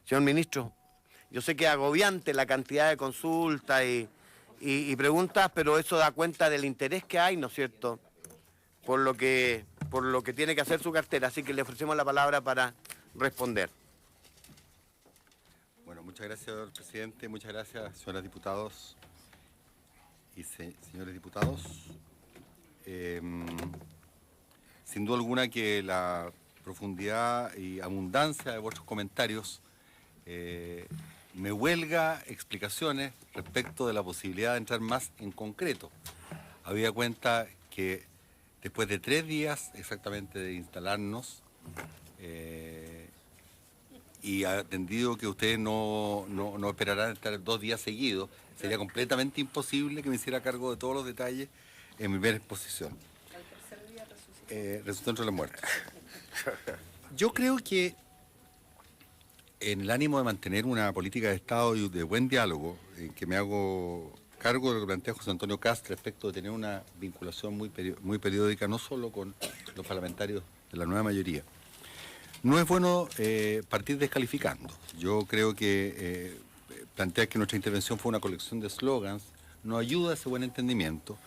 Señor ministro, yo sé que es agobiante la cantidad de consultas y preguntas, pero eso da cuenta del interés que hay, ¿no es cierto?, por lo que tiene que hacer su cartera. Así que le ofrecemos la palabra para responder. Bueno, muchas gracias, señor presidente. Muchas gracias, señoras diputados y señores diputados. Sin duda alguna que la profundidad y abundancia de vuestros comentarios me huelga explicaciones respecto de la posibilidad de entrar más en concreto. Habida cuenta que después de 3 días exactamente de instalarnos y atendido que ustedes no esperarán estar 2 días seguidos, sería completamente imposible que me hiciera cargo de todos los detalles en mi primera exposición. Al tercer día resultó entre la muerte. Yo creo que en el ánimo de mantener una política de Estado y de buen diálogo, en que me hago cargo de lo que plantea José Antonio Kast respecto de tener una vinculación muy periódica, no solo con los parlamentarios de la nueva mayoría, no es bueno partir descalificando. Yo creo que plantear que nuestra intervención fue una colección de slogans no ayuda a ese buen entendimiento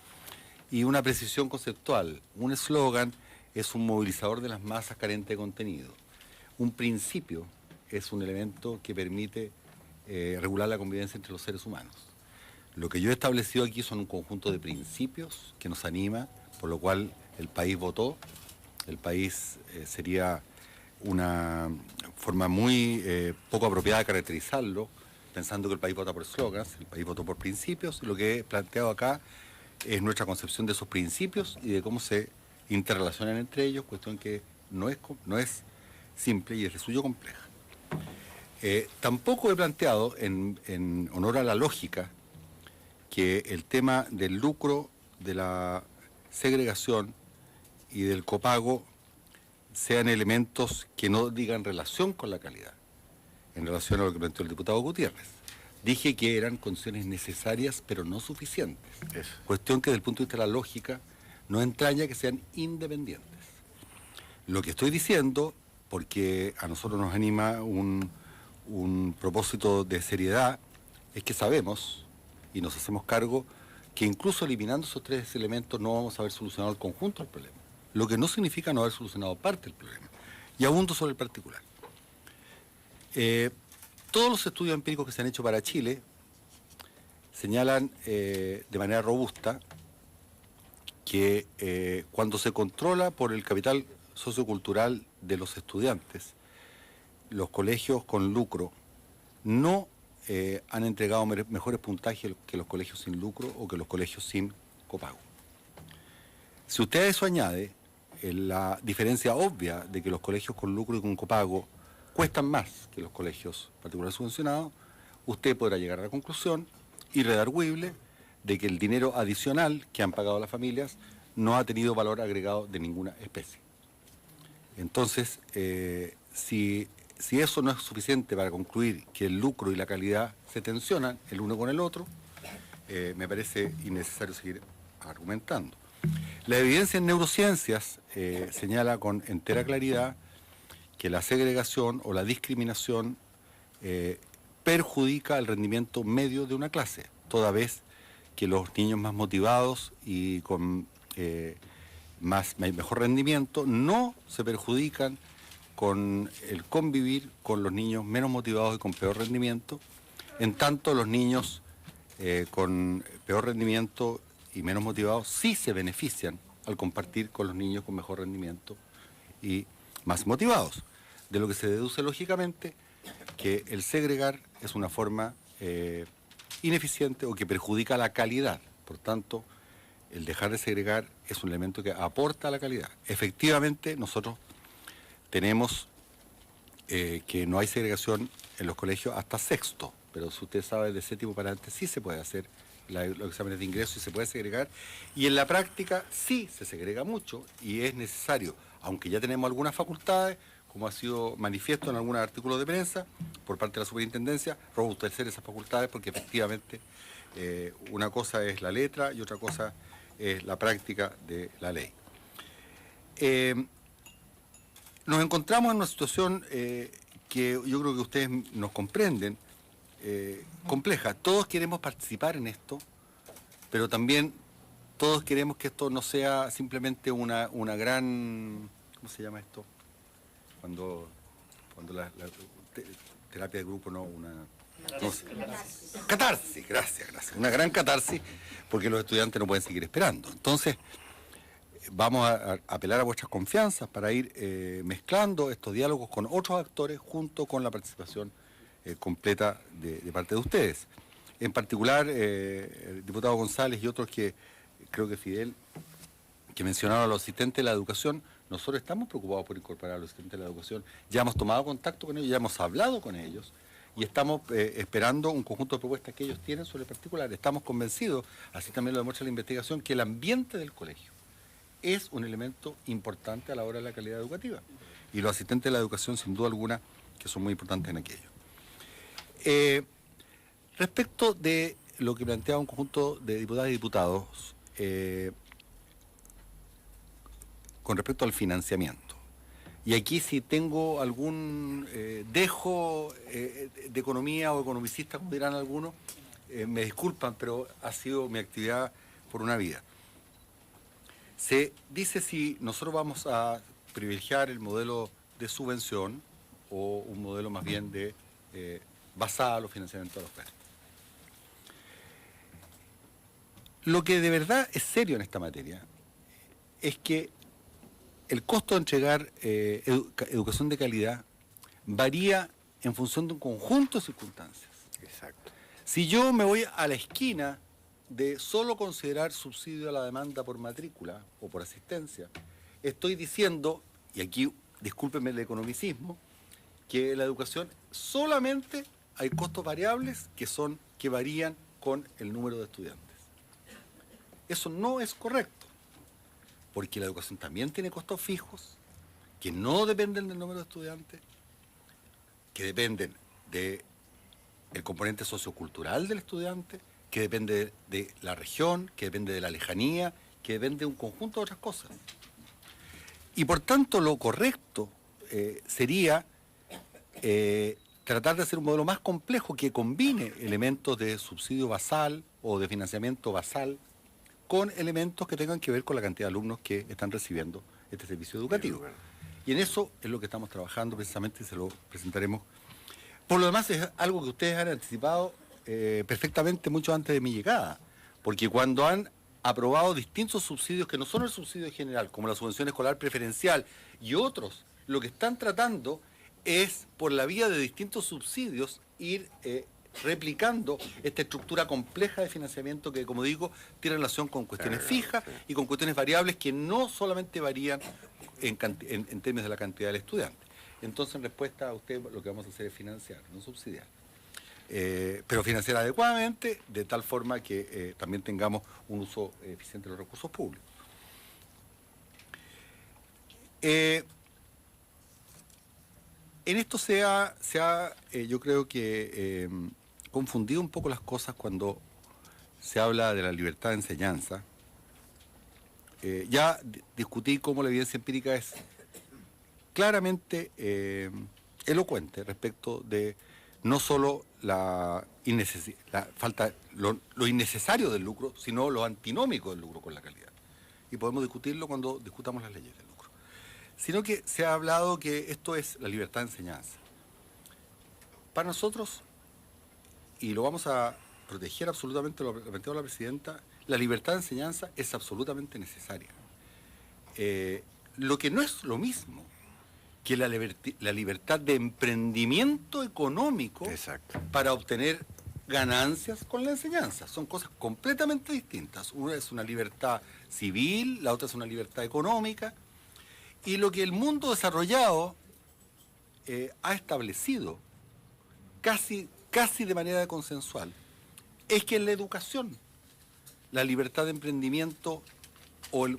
y una precisión conceptual. Un eslogan es un movilizador de las masas carente de contenido. Un principio es un elemento que permite regular la convivencia entre los seres humanos. Lo que yo he establecido aquí son un conjunto de principios que nos anima, por lo cual el país votó. El país sería una forma muy poco apropiada de caracterizarlo, pensando que el país vota por slogans. El país votó por principios, y lo que he planteado acá es nuestra concepción de esos principios y de cómo se interrelacionan entre ellos, cuestión que no es simple y es de suyo compleja. Tampoco he planteado, en honor a la lógica, que el tema del lucro, de la segregación y del copago sean elementos que no digan relación con la calidad, en relación a lo que planteó el diputado Gutiérrez. Dije que eran condiciones necesarias, pero no suficientes. Eso. Cuestión que desde el punto de vista de la lógica no entraña que sean independientes. Lo que estoy diciendo, porque a nosotros nos anima un propósito de seriedad, es que sabemos y nos hacemos cargo que incluso eliminando esos 3 elementos no vamos a haber solucionado el conjunto del problema, lo que no significa no haber solucionado parte del problema. Y abundo sobre el particular. Todos los estudios empíricos que se han hecho para Chile señalan de manera robusta que cuando se controla por el capital sociocultural de los estudiantes, los colegios con lucro no han entregado mejores puntajes que los colegios sin lucro o que los colegios sin copago. Si usted a eso añade la diferencia obvia de que los colegios con lucro y con copago cuestan más que los colegios particulares subvencionados, usted podrá llegar a la conclusión irredarguible de que el dinero adicional que han pagado las familias no ha tenido valor agregado de ninguna especie. Entonces, si eso no es suficiente para concluir que el lucro y la calidad se tensionan el uno con el otro, me parece innecesario seguir argumentando. La evidencia en neurociencias señala con entera claridad que la segregación o la discriminación perjudica el rendimiento medio de una clase, toda vez que los niños más motivados y con mejor rendimiento no se perjudican con el convivir con los niños menos motivados y con peor rendimiento, en tanto los niños con peor rendimiento y menos motivados sí se benefician al compartir con los niños con mejor rendimiento y más motivados, de lo que se deduce lógicamente que el segregar es una forma ineficiente o que perjudica la calidad. Por tanto, el dejar de segregar es un elemento que aporta a la calidad. Efectivamente, nosotros tenemos que no hay segregación en los colegios hasta sexto, pero si usted sabe, de séptimo para adelante sí se puede hacer los exámenes de ingreso y se puede segregar, y en la práctica sí se segrega mucho y es necesario, aunque ya tenemos algunas facultades, como ha sido manifiesto en algunos artículos de prensa por parte de la superintendencia, robustecer esas facultades, porque efectivamente una cosa es la letra y otra cosa es la práctica de la ley. Nos encontramos en una situación que que yo creo que ustedes nos comprenden, compleja. Todos queremos participar en esto, pero también todos queremos que esto no sea simplemente una gran... ¿Cómo se llama esto? Cuando terapia de grupo, no, una... No sé. Catarsis, gracias. Una gran catarsis, porque los estudiantes no pueden seguir esperando. Entonces, vamos a apelar a vuestras confianzas para ir mezclando estos diálogos con otros actores junto con la participación completa de parte de ustedes. En particular, el diputado González y otros que, creo que Fidel, que mencionaron a los asistentes de la educación, nosotros estamos preocupados por incorporar a los asistentes de la educación. Ya hemos tomado contacto con ellos, ya hemos hablado con ellos y estamos esperando un conjunto de propuestas que ellos tienen sobre el particular. Estamos convencidos, así también lo demuestra la investigación, que el ambiente del colegio es un elemento importante a la hora de la calidad educativa. Y los asistentes de la educación, sin duda alguna, que son muy importantes en aquello. Respecto de lo que planteaba un conjunto de diputadas y diputados, con respecto al financiamiento. Y aquí si tengo algún dejo de economía o economicista, como dirán algunos, me disculpan, pero ha sido mi actividad por una vida. Se dice si nosotros vamos a privilegiar el modelo de subvención o un modelo más bien de basado en los financiamientos de la oferta. Lo que de verdad es serio en esta materia es que el costo de entregar educación de calidad varía en función de un conjunto de circunstancias. Exacto. Si yo me voy a la esquina de solo considerar subsidio a la demanda por matrícula o por asistencia, estoy diciendo, y aquí discúlpenme el economicismo, que en la educación solamente hay costos variables que varían con el número de estudiantes. Eso no es correcto, porque la educación también tiene costos fijos, que no dependen del número de estudiantes, que dependen del componente sociocultural del estudiante, que depende de la región, que depende de la lejanía, que depende de un conjunto de otras cosas. Y por tanto lo correcto sería tratar de hacer un modelo más complejo que combine elementos de subsidio basal o de financiamiento basal con elementos que tengan que ver con la cantidad de alumnos que están recibiendo este servicio educativo. Y en eso es lo que estamos trabajando precisamente y se lo presentaremos. Por lo demás es algo que ustedes han anticipado perfectamente mucho antes de mi llegada, porque cuando han aprobado distintos subsidios que no son el subsidio general, como la subvención escolar preferencial y otros, lo que están tratando es, por la vía de distintos subsidios, ir replicando esta estructura compleja de financiamiento que, como digo, tiene relación con cuestiones fijas y con cuestiones variables que no solamente varían en términos de la cantidad del estudiante. Entonces, en respuesta a usted, lo que vamos a hacer es financiar, no subsidiar. Pero financiar adecuadamente, de tal forma que también tengamos un uso eficiente de los recursos públicos. En esto yo creo que confundido un poco las cosas cuando se habla de la libertad de enseñanza. Ya discutí cómo la evidencia empírica es claramente elocuente respecto de no solo lo innecesario del lucro, sino lo antinómico del lucro con la calidad. Y podemos discutirlo cuando discutamos las leyes del lucro. Sino que se ha hablado que esto es la libertad de enseñanza. Para nosotros, y lo vamos a proteger absolutamente, lo ha planteado la presidenta, la libertad de enseñanza es absolutamente necesaria. Lo que no es lo mismo que la libertad de emprendimiento económico. Exacto. Para obtener ganancias con la enseñanza. Son cosas completamente distintas. Una es una libertad civil, la otra es una libertad económica. Y lo que el mundo desarrollado ha establecido casi de manera consensual es que en la educación la libertad de emprendimiento o el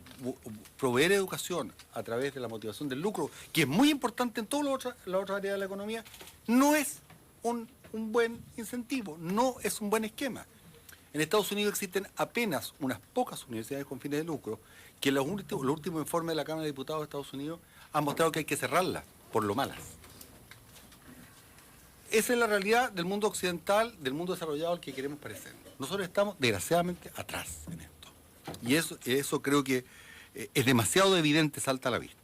proveer educación a través de la motivación del lucro, que es muy importante en todas las otras áreas de la economía, no es un buen incentivo, no es un buen esquema. En Estados Unidos existen apenas unas pocas universidades con fines de lucro que los últimos informes de la Cámara de Diputados de Estados Unidos han mostrado que hay que cerrarlas por lo malas. esa es la realidad del mundo occidental, del mundo desarrollado al que queremos parecer. Nosotros estamos, desgraciadamente, atrás en esto. Y eso creo que es demasiado evidente, salta a la vista.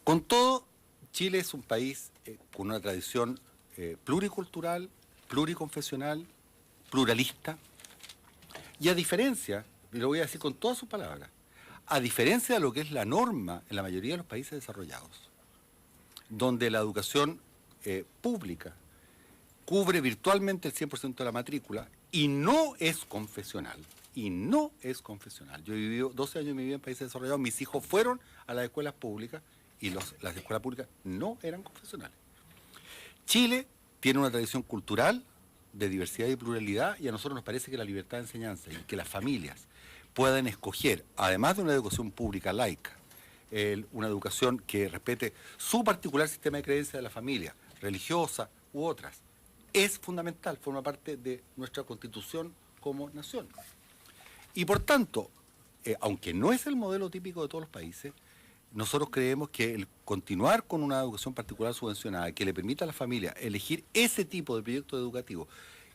Con todo, Chile es un país con una tradición pluricultural, pluriconfesional, pluralista, y a diferencia, y lo voy a decir con todas sus palabras, a diferencia de lo que es la norma en la mayoría de los países desarrollados, donde la educación pública cubre virtualmente el 100% de la matrícula y no es confesional, Yo he vivido 12 años de mi vida en países desarrollados, mis hijos fueron a las escuelas públicas y las escuelas públicas no eran confesionales. Chile tiene una tradición cultural de diversidad y pluralidad, y a nosotros nos parece que la libertad de enseñanza y que las familias puedan escoger, además de una educación pública laica, una educación que respete su particular sistema de creencias de la familia, religiosa u otras, es fundamental, forma parte de nuestra constitución como nación. Y por tanto, aunque no es el modelo típico de todos los países, nosotros creemos que el continuar con una educación particular subvencionada que le permita a la familia elegir ese tipo de proyectos educativos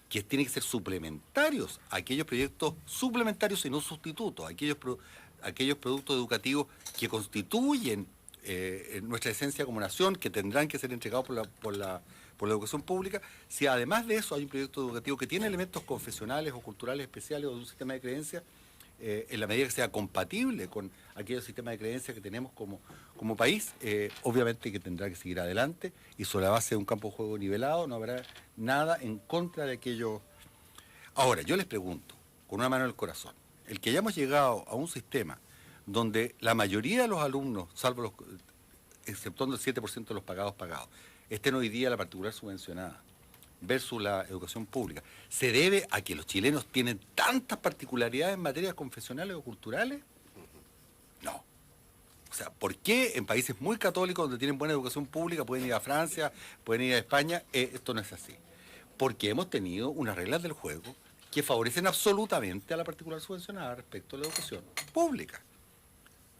que tienen que ser suplementarios a aquellos proyectos suplementarios y no sustitutos, aquellos productos educativos que constituyen nuestra esencia como nación, que tendrán que ser entregados por la educación pública. Si además de eso hay un proyecto educativo que tiene elementos confesionales o culturales especiales o de un sistema de creencias, en la medida que sea compatible con aquellos sistemas de creencias que tenemos como país, obviamente que tendrá que seguir adelante, y sobre la base de un campo de juego nivelado no habrá nada en contra de aquello. Ahora, yo les pregunto, con una mano en el corazón, el que hayamos llegado a un sistema donde la mayoría de los alumnos, exceptuando el 7% de los pagados, estén hoy día la particular subvencionada versus la educación pública, ¿se debe a que los chilenos tienen tantas particularidades en materias confesionales o culturales? No. O sea, ¿por qué en países muy católicos donde tienen buena educación pública pueden ir a Francia, pueden ir a España? Esto no es así. Porque hemos tenido unas reglas del juego que favorecen absolutamente a la particular subvencionada respecto a la educación pública.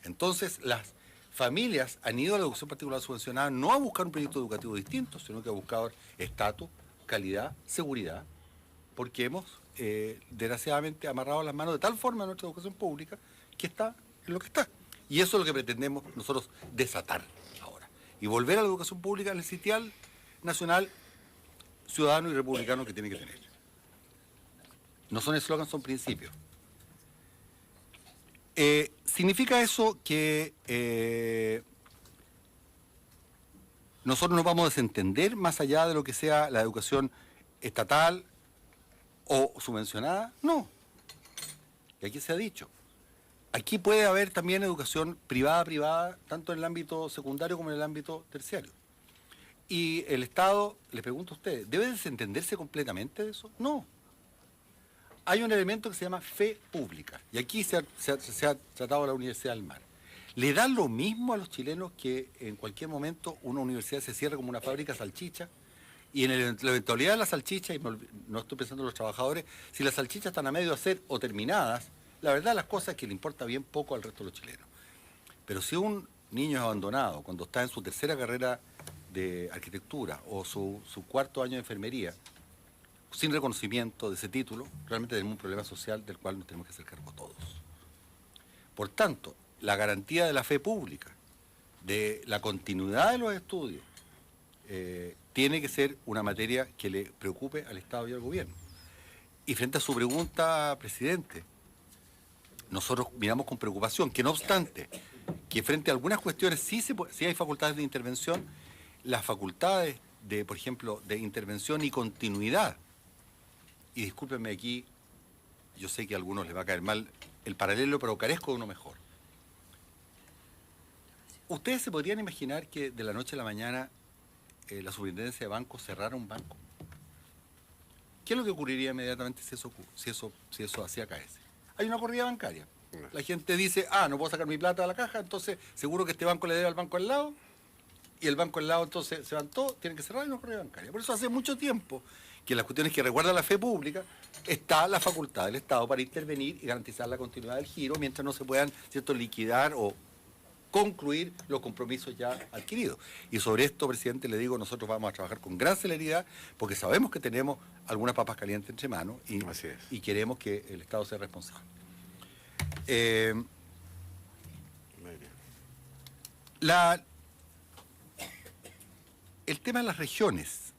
Entonces, las familias han ido a la educación particular subvencionada no a buscar un proyecto educativo distinto, sino que a buscar estatus, calidad, seguridad, porque hemos, desgraciadamente, amarrado las manos de tal forma a nuestra educación pública que está en lo que está. Y eso es lo que pretendemos nosotros desatar ahora. Y volver a la educación pública en el sitial nacional, ciudadano y republicano que tiene que tener. No son eslogans, son principios. ¿Significa eso que nosotros nos vamos a desentender más allá de lo que sea la educación estatal o subvencionada? No. Y aquí se ha dicho. Aquí puede haber también educación privada, tanto en el ámbito secundario como en el ámbito terciario. Y el Estado, les pregunto a ustedes, ¿debe desentenderse completamente de eso? No. Hay un elemento que se llama fe pública, y aquí se ha tratado la Universidad del Mar. ¿Le da lo mismo a los chilenos que en cualquier momento una universidad se cierre como una fábrica de salchicha? Y en la eventualidad de la salchicha, y no estoy pensando en los trabajadores, si las salchichas están a medio de hacer o terminadas, la verdad las cosas es que le importa bien poco al resto de los chilenos. Pero si un niño es abandonado cuando está en su tercera carrera de arquitectura o su cuarto año de enfermería, sin reconocimiento de ese título, realmente tenemos un problema social del cual nos tenemos que hacer cargo todos. Por tanto, la garantía de la fe pública, de la continuidad de los estudios, tiene que ser una materia que le preocupe al Estado y al Gobierno. Y frente a su pregunta, presidente, nosotros miramos con preocupación que, no obstante, que frente a algunas cuestiones sí hay facultades de intervención, las facultades de, por ejemplo, de intervención y continuidad. Y discúlpenme aquí, yo sé que a algunos les va a caer mal el paralelo, pero carezco de uno mejor. ¿Ustedes se podrían imaginar que de la noche a la mañana la superintendencia de bancos cerrara un banco? ¿Qué es lo que ocurriría inmediatamente si eso hacía caerse? Hay una corrida bancaria. La gente dice, no puedo sacar mi plata de la caja, entonces seguro que este banco le debe al banco al lado, y el banco al lado entonces se van todos, tienen que cerrar una corrida bancaria. Por eso hace mucho tiempo que en las cuestiones que resguardan la fe pública está la facultad del Estado para intervenir y garantizar la continuidad del giro mientras no se puedan, ¿cierto?, liquidar o concluir los compromisos ya adquiridos. Y sobre esto, presidente, le digo, nosotros vamos a trabajar con gran celeridad porque sabemos que tenemos algunas papas calientes entre manos y queremos que el Estado sea responsable. El tema de las regiones,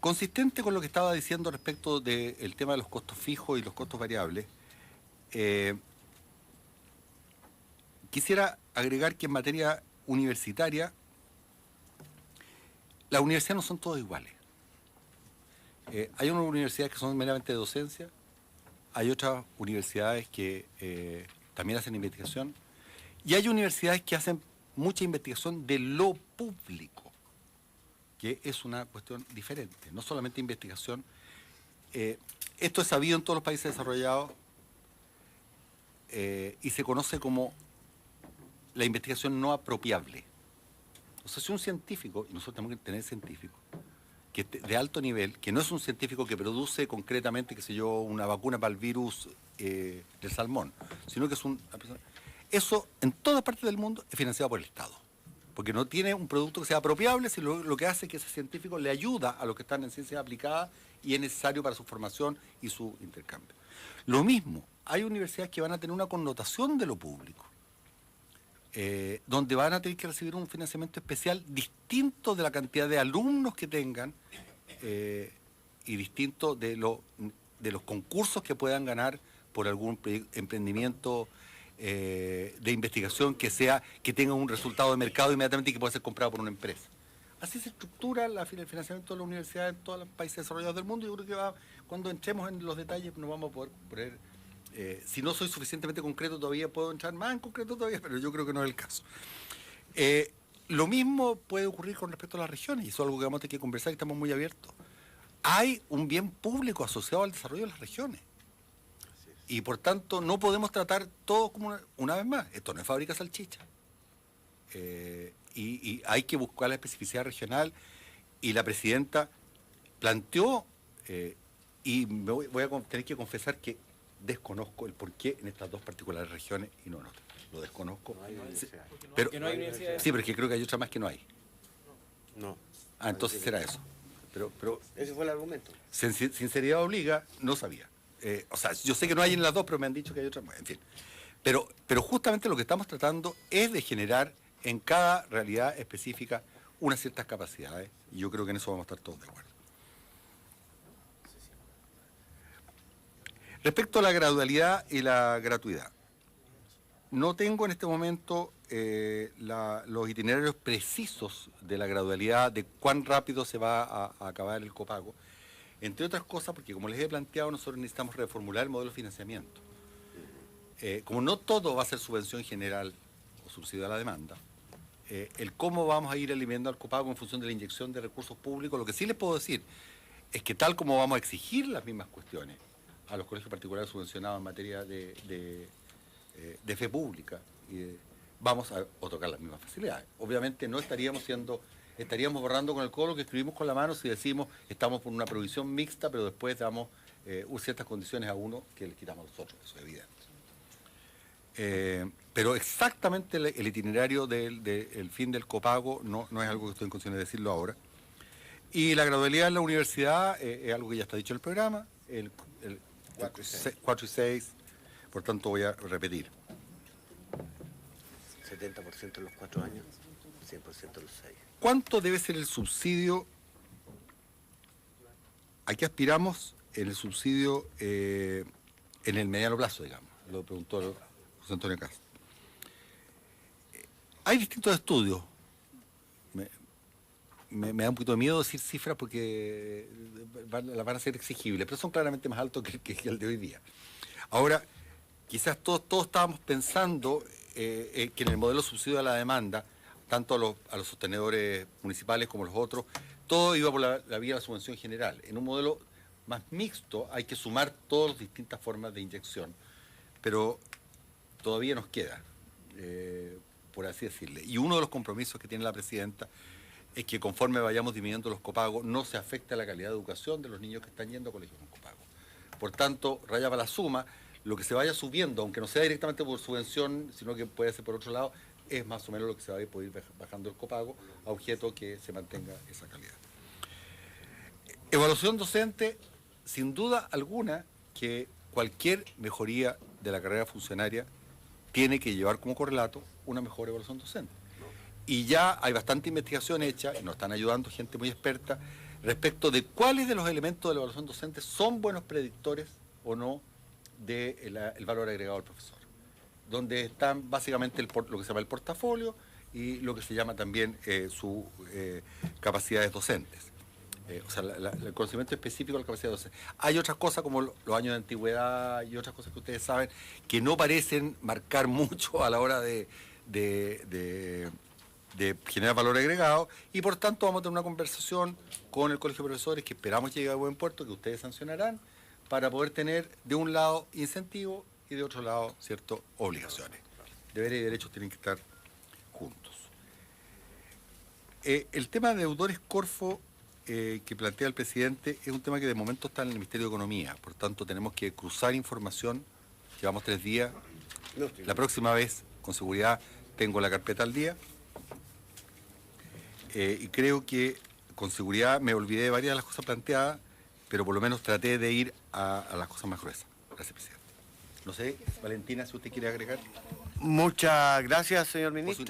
consistente con lo que estaba diciendo respecto del tema de los costos fijos y los costos variables, quisiera agregar que en materia universitaria, las universidades no son todas iguales. Hay unas universidades que son meramente de docencia, hay otras universidades que también hacen investigación, y hay universidades que hacen mucha investigación de lo público, que es una cuestión diferente, no solamente investigación. Esto es sabido en todos los países desarrollados y se conoce como la investigación no apropiable. O sea, si un científico, y nosotros tenemos que tener científicos, que de alto nivel, que no es un científico que produce concretamente, qué sé yo, una vacuna para el virus del salmón, sino que es una persona. Eso en todas partes del mundo es financiado por el Estado, porque no tiene un producto que sea apropiable, sino lo que hace es que ese científico le ayuda a los que están en ciencias aplicadas y es necesario para su formación y su intercambio. Lo mismo, hay universidades que van a tener una connotación de lo público, donde van a tener que recibir un financiamiento especial distinto de la cantidad de alumnos que tengan y distinto de los concursos que puedan ganar por algún emprendimiento de investigación que tenga un resultado de mercado inmediatamente y que pueda ser comprado por una empresa. Así se estructura el financiamiento de la universidad en todos los países desarrollados del mundo. Yo creo que cuando entremos en los detalles nos vamos a poder poner, si no soy suficientemente concreto todavía, puedo entrar más en concreto todavía, pero yo creo que no es el caso. Lo mismo puede ocurrir con respecto a las regiones, y eso es algo que vamos a tener que conversar y estamos muy abiertos. Hay un bien público asociado al desarrollo de las regiones. Y por tanto no podemos tratar todo como una vez más. Esto no es fábrica salchicha. Y hay que buscar la especificidad regional. Y la presidenta planteó, y voy a tener que confesar que desconozco el porqué en estas dos particulares regiones y no en otras. Lo desconozco. No hay universidad. Pero, no hay universidad. sí, pero es que creo que hay otra más que no hay. No. Ah, entonces será eso. Pero Ese fue el argumento. sinceridad obliga, no sabía. O sea, yo sé que no hay en las dos, pero me han dicho que hay otras más, en fin. Pero justamente lo que estamos tratando es de generar en cada realidad específica unas ciertas capacidades, y yo creo que en eso vamos a estar todos de acuerdo. Respecto a la gradualidad y la gratuidad, no tengo en este momento los itinerarios precisos de la gradualidad, de cuán rápido se va a acabar el copago. Entre otras cosas, porque como les he planteado, nosotros necesitamos reformular el modelo de financiamiento. Como no todo va a ser subvención general o subsidio a la demanda, el cómo vamos a ir eliminando al copago en función de la inyección de recursos públicos, lo que sí les puedo decir es que tal como vamos a exigir las mismas cuestiones a los colegios particulares subvencionados en materia de fe pública, vamos a otorgar las mismas facilidades. Obviamente no estaríamos borrando con el codo lo que escribimos con la mano si decimos estamos por una provisión mixta, pero después damos ciertas condiciones a uno que le quitamos a los otros, eso es evidente. Pero exactamente el itinerario del fin del copago no es algo que estoy en condiciones de decirlo ahora. Y la gradualidad en la universidad es algo que ya está dicho en el programa, el 4 y 6, por tanto voy a repetir. 70% en los 4 años, 100% en los 6. ¿Cuánto debe ser el subsidio? ¿A qué aspiramos en el subsidio en el mediano plazo, digamos? Lo preguntó José Antonio Cast. Hay distintos estudios. Me da un poquito de miedo decir cifras porque las van a ser exigibles, pero son claramente más altos que el de hoy día. Ahora, quizás todos estábamos pensando que en el modelo subsidio a la demanda, tanto a los sostenedores municipales como a los otros, todo iba por la vía de la subvención general. En un modelo más mixto hay que sumar todas las distintas formas de inyección, pero todavía nos queda, por así decirle. Y uno de los compromisos que tiene la presidenta es que conforme vayamos disminuyendo los copagos, no se afecte a la calidad de educación de los niños que están yendo a colegios con copago. Por tanto, raya para la suma, lo que se vaya subiendo, aunque no sea directamente por subvención, sino que puede ser por otro lado, es más o menos lo que se va a poder ir bajando el copago a objeto que se mantenga esa calidad. Evaluación docente, sin duda alguna que cualquier mejoría de la carrera funcionaria tiene que llevar como correlato una mejor evaluación docente. Y ya hay bastante investigación hecha, y nos están ayudando gente muy experta, respecto de cuáles de los elementos de la evaluación docente son buenos predictores o no del valor agregado del profesor. Donde están básicamente lo que se llama el portafolio y lo que se llama también sus capacidades docentes. O sea, el conocimiento específico de la capacidad docente. Hay otras cosas como los años de antigüedad y otras cosas que ustedes saben que no parecen marcar mucho a la hora de generar valor agregado, y por tanto vamos a tener una conversación con el Colegio de Profesores que esperamos llegue a buen puerto, que ustedes sancionarán, para poder tener de un lado incentivo y de otro lado, ¿cierto?, obligaciones. Deberes y derechos tienen que estar juntos. El tema de deudores Corfo que plantea el presidente es un tema que de momento está en el Ministerio de Economía, por tanto tenemos que cruzar información, llevamos 3 días, la próxima vez con seguridad tengo la carpeta al día. Y creo que con seguridad me olvidé de varias de las cosas planteadas, pero por lo menos traté de ir a las cosas más gruesas. Gracias, presidente. No sé, Valentina, si usted quiere agregar. Muchas gracias, señor ministro.